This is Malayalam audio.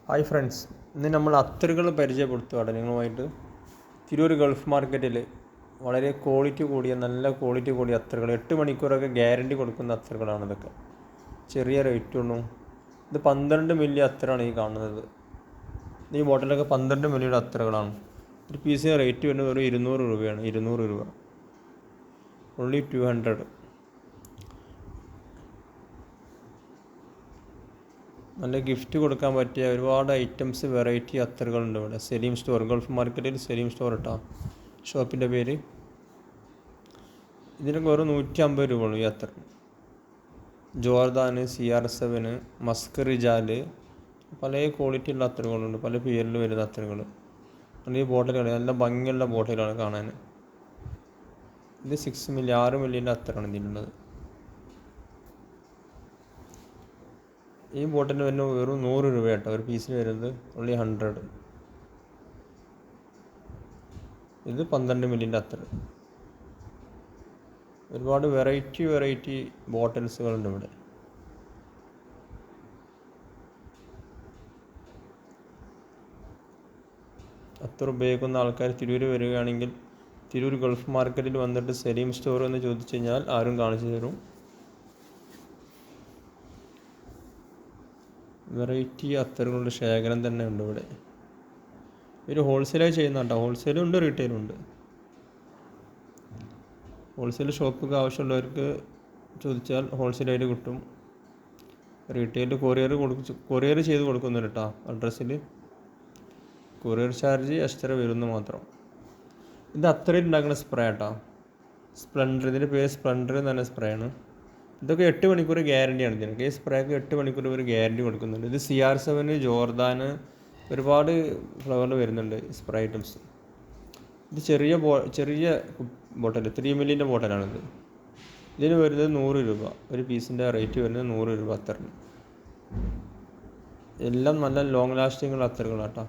ഹായ് ഫ്രണ്ട്സ്, ഇന്ന് നമ്മൾ അത്തറുകൾ പരിചയപ്പെടുത്തുകയാണ് നിങ്ങളുമായിട്ട്. തിരൂർ ഗൾഫ് മാർക്കറ്റിൽ വളരെ നല്ല ക്വാളിറ്റി കൂടിയ അത്തറുകൾ 8 മണിക്കൂറൊക്കെ ഗ്യാരണ്ടി കൊടുക്കുന്ന അത്തറുകളാണ് ഇതൊക്കെ. ചെറിയ റേറ്റുള്ളൂ. ഇത് 12 മില്ലി അത്തറാണ് ഈ കാണുന്നത്. ഈ ബോട്ടിലൊക്കെ 12 മില്ലിയുടെ അത്തറുകളാണ്. ഒരു പീസിന് റേറ്റ് വരുന്നത് ഒരു 200 രൂപയാണ്. 200 രൂപ, ഓൺലി 200. നല്ല ഗിഫ്റ്റ് കൊടുക്കാൻ പറ്റിയ ഒരുപാട് ഐറ്റംസ്, വെറൈറ്റി അത്തറുകളുണ്ട് ഇവിടെ. സലീം സ്റ്റോർ, ഗൾഫ് മാർക്കറ്റിൽ സലീം സ്റ്റോർ കേട്ടോ ഷോപ്പിൻ്റെ പേര്. ഇതിനൊക്കെ വെറും 150 രൂപ ഉള്ളൂ ഈ അത്തർ. ജോർദാൻ, CR7, മസ്ക് റിജാൽ, പല ക്വാളിറ്റിയുള്ള അത്തറുകളുണ്ട്, പല പേരിൽ വരുന്ന അത്തറുകൾ. ഈ ബോട്ടിലാണ്, നല്ല ഭംഗിയുള്ള ബോട്ടിലാണ് കാണാൻ. ഇത് 6 മില്ലി, 6 മില്ലിൻ്റെ അത്തറാണ് ഇതിലുള്ളത്. ഈ ബോട്ടിന് വരുന്നത് വെറും 100 രൂപ കേട്ടോ. ഒരു പീസിന് വരുന്നത് ഓൺലി 100. ഇത് 12 മില്ലിൻ്റെ അത്തർ. ഒരുപാട് വെറൈറ്റി ബോട്ടിൽസുകളുണ്ട് ഇവിടെ. അത്തർ ഉപയോഗിക്കുന്ന ആൾക്കാർ തിരൂർ വരികയാണെങ്കിൽ തിരൂർ ഗൾഫ് മാർക്കറ്റിൽ വന്നിട്ട് സലീം സ്റ്റോർ എന്ന് ചോദിച്ചു കഴിഞ്ഞാൽ ആരും കാണിച്ചു തരും. വെറൈറ്റി അത്തറുകളുടെ ശേഖരം തന്നെ ഉണ്ട് ഇവിടെ. ഒരു ഹോൾസെയിലായി ചെയ്യുന്നുണ്ടോ, ഹോൾസെയിലും ഉണ്ട്, റീറ്റെയിലും ഉണ്ട്. ഹോൾസെയിൽ ഷോപ്പൊക്കെ ആവശ്യമുള്ളവർക്ക് ചോദിച്ചാൽ ഹോൾസെയിലായിട്ട് കിട്ടും. റീറ്റെയിൽ കൊറിയർ ചെയ്ത് കൊടുക്കുന്നുണ്ട് കേട്ടോ. അഡ്രസ്സിൽ കൊറിയർ ചാർജ് എക്സ്ട്രാ വരുന്നു മാത്രം. ഇത് അത്തറയിൽ ഉണ്ടാക്കുന്ന സ്പ്രേ കേട്ടോ, സ്പ്ലെൻഡർ. ഇതിൻ്റെ പേര് സ്പ്ലെൻഡർ എന്ന് പറഞ്ഞ സ്പ്രേ ആണ്. ഇതൊക്കെ 8 മണിക്കൂർ ഗ്യാരണ്ടിയാണ് ഇതിനൊക്കെ. ഈ സ്പ്രേക്ക് 8 മണിക്കൂർ ഒരു ഗ്യാരണ്ടി കൊടുക്കുന്നുണ്ട്. ഇത് CR7, ജോർദാൻ, ഒരുപാട് ഫ്ലവറിൽ വരുന്നുണ്ട് സ്പ്രേ ഐറ്റംസ്. ഇത് ചെറിയ ബോട്ടൽ, 3 മില്ലിൻ്റെ ബോട്ടലാണിത്. ഇതിന് വരുന്നത് 100 രൂപ. ഒരു പീസിൻ്റെ റേറ്റ് വരുന്നത് 100 രൂപ അത്തറിന്. എല്ലാം നല്ല ലോങ് ലാസ്റ്റിങ്ങുള്ള അത്തറുകളാട്ടോ.